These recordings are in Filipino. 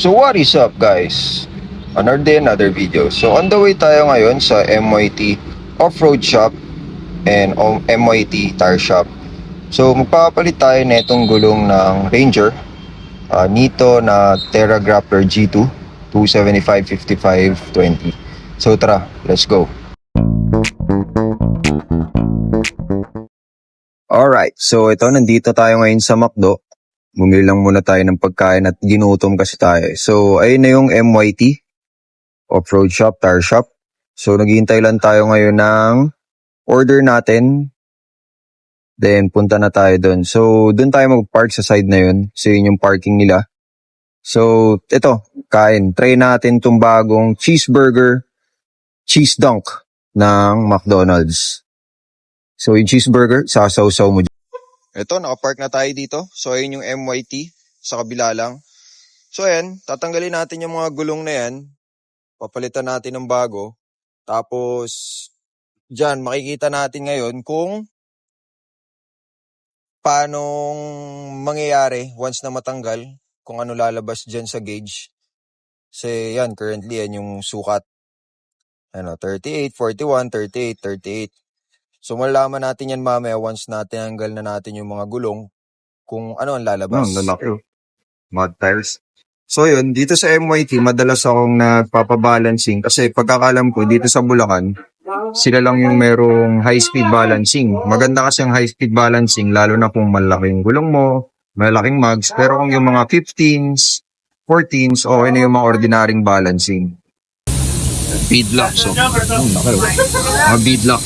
So what is up guys? Another day, another video. So on the way tayo ngayon sa MYT Off-Road Shop and MYT Tire Shop. So magpapalit tayo netong gulong ng Ranger Nito na Terra Grappler G2 275/55/20. So tara, let's go. Alright, so ito nandito tayo ngayon sa McDo. Bumili lang muna tayo ng pagkain at ginutom kasi tayo. So, ayun na yung MYT, Off-Road Shop, Tire Shop. So, naghihintay lang tayo ngayon ng order natin. Then, punta na tayo doon. So, doon tayo mag-park sa side na yun. So, yun yung parking nila. So, ito, kain. Try natin itong bagong cheeseburger, cheese dunk ng McDonald's. So, yung cheeseburger, sasaw-saw mo. Ito, nakapark na tayo dito. So, ayun yung MYT. Sa kabila lang. So, ayan. Tatanggalin natin yung mga gulong na yan. Papalitan natin ng bago. Tapos, dyan, makikita natin ngayon kung paano mangyayari once na matanggal. Kung ano lalabas dyan sa gauge. Kasi, yan, currently, yan yung sukat. Ano, 38, 41, 38, 38. So, malalaman natin yan mamaya once na tinanggal na natin yung mga gulong kung ano ang lalabas. Lalaki. Mud tires. So, yun, dito sa MYT, madalas akong nagpapabalancing kasi pagkakalam ko, dito sa Bulacan, sila lang yung merong high-speed balancing. Maganda kasi ang high-speed balancing, lalo na kung malaking gulong mo, malaking mags. Pero kung yung mga 15s, 14s, okay na yung mga ordinaryong balancing. Beadlock. So, laki. Mga beadlock.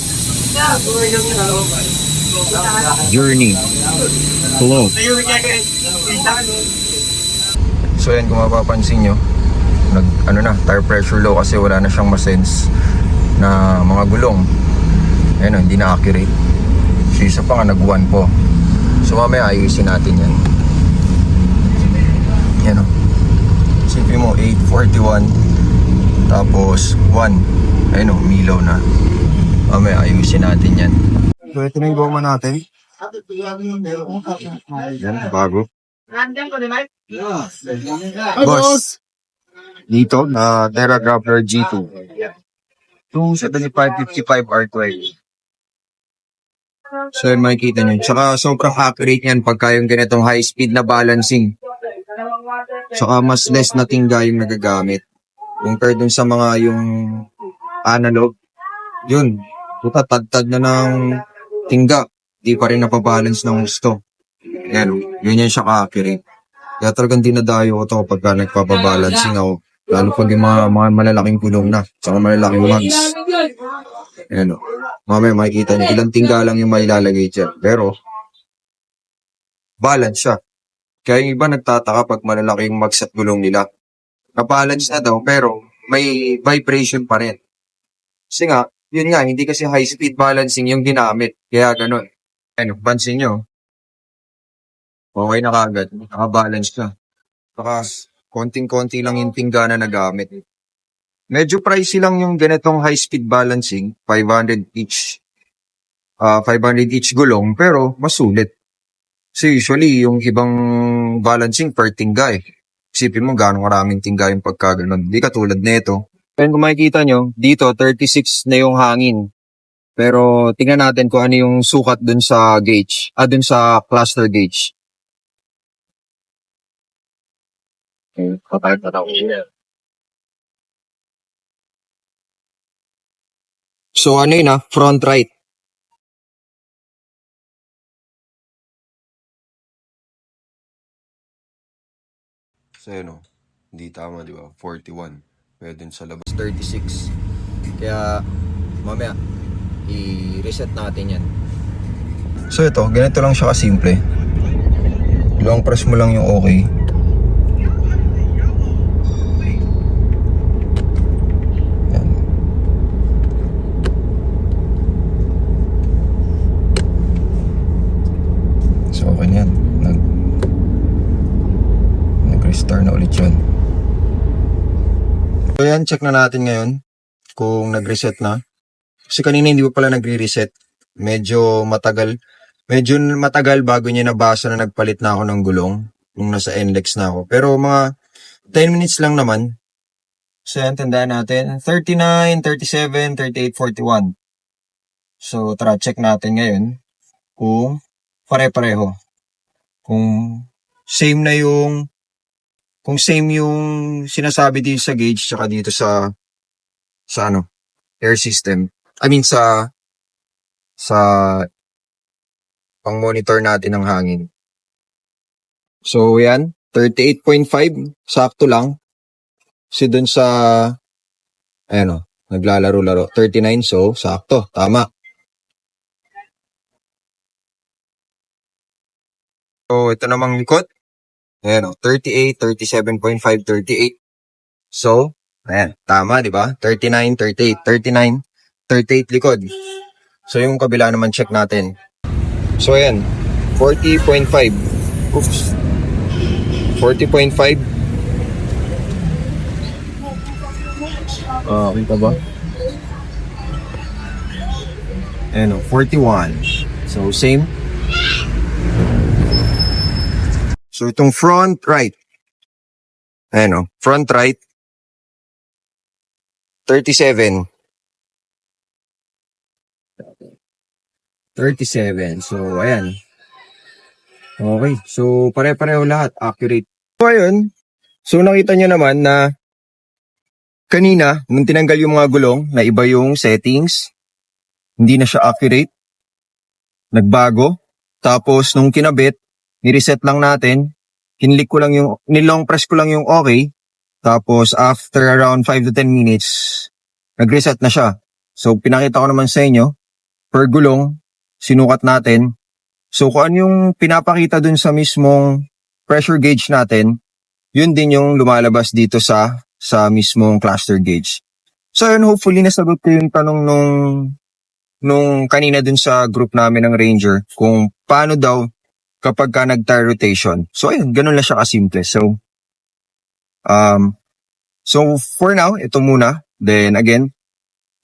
Journey. Hello. So yan, kung mapapansin nyo, tire pressure low kasi wala na siyang masense na mga gulong. Ayun, hindi na accurate. So isa pa nga nag-1 po. So mamaya ayusin natin yan. Yan o. Sipin mo, 841. Tapos 1. Ayun o, umilaw na. Mamaya ayusin natin yan. So ito na yung goma natin. Yan, bago. Boss, dito na Terra Grappler G2 275/55 R12. So yun, makikita nyo. Tsaka sobrang accurate yan pagka yung ganitong high speed na balancing. Tsaka mas less na tingga yung nagagamit compared dun sa mga yung analog. Yun, tatagtag na ng tingga. Di pa rin napabalance ng gusto. Yan, yun siya ka-accurate. Kaya talagang dinadayo ko to kapag nagpapabalancing ako. Lalo pag yung mga malalaking gulong na. Tsaka malalaking mags. Yan o. Mamaya makikita niyo. Ilang tingga lang yung mailalagay dyan. Pero, balance siya. Kaya yung iba nagtataka pag malalaking mags at gulong nila. Nabalance na daw, pero may vibration pa rin. Kasi nga, yun nga, hindi kasi high speed balancing yung ginamit. Kaya ganun. Ano, pansin nyo. Okay na kagad. Nakabalance ka. Saka, konting-konti lang yung tingga na nagamit. Medyo pricey lang yung ganitong high-speed balancing. 500 each. 500 each gulong. Pero, masulit. Kasi usually, yung ibang balancing per tingga eh. Isipin mo gano'ng maraming tingga yung pagkaganon. Hindi katulad nito. And kung makikita nyo, dito 36 na yung hangin. Pero tingnan natin kung ano yung sukat dun sa gauge. Dun sa cluster gauge. Okay, patay na daw. So ano yun front right. So yun hindi tama di ba? 41. Pwede sa labas 36. Kaya mamaya i-reset natin yan. So ito, ganito lang siya kasimple. Long press mo lang yung okay. Yan. So okay na yan. Nag-restart na ulit yun. So yan, check na natin ngayon kung nag-reset na. Kasi kanina hindi pa pala nagre-reset. Medyo matagal bago niya nabasa na nagpalit na ako ng gulong nung nasa NLEX na ako. Pero mga 10 minutes lang naman. So, yan, tandaan natin. 39, 37, 38, 41. So, tara, check natin ngayon kung pare-pareho. Kung same yung sinasabi dito sa gauge tsaka dito sa air system. I mean, sa pang-monitor natin ng hangin. So, yan. 38.5. Sakto lang. Kasi dun sa, naglalaro-laro. 39, so, sakto. Tama. So, ito namang likod. 38, 37.5, 38. So, tama, di ba? 39, 38, 39, 38 likod. So, yung kabila naman check natin. So, 40.5. Oops. 40.5. Okay ka ba? 41. So, same. So, itong front right. Front right. 37. 37. So, ayan. Okay. So, pare-pareho lahat. Accurate. So, ayun. So, nakita nyo naman na kanina, nung tinanggal yung mga gulong, na iba yung settings. Hindi na siya accurate. Nagbago. Tapos, nung kinabit, ni-reset lang natin. Nilong press ko lang yung okay. Tapos, after around 5 to 10 minutes, nag-reset na siya. So, pinakita ko naman sa inyo, per gulong, sinukat natin. So, kung ano yung pinapakita dun sa mismong pressure gauge natin, yun din yung lumalabas dito sa mismong cluster gauge. So, yun, hopefully, nasagot ko yung tanong nung kanina dun sa group namin ng Ranger, kung paano daw kapag ka nag-tire rotation. So, ayun, ganun lang siya kasimple. So for now, ito muna. Then again,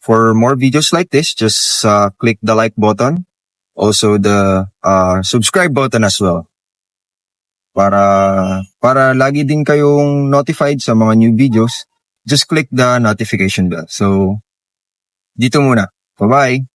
for more videos like this, just click the like button. Also the subscribe button as well. Para lagi din kayong notified sa mga new videos, just click the notification bell. So, dito muna. Bye-bye!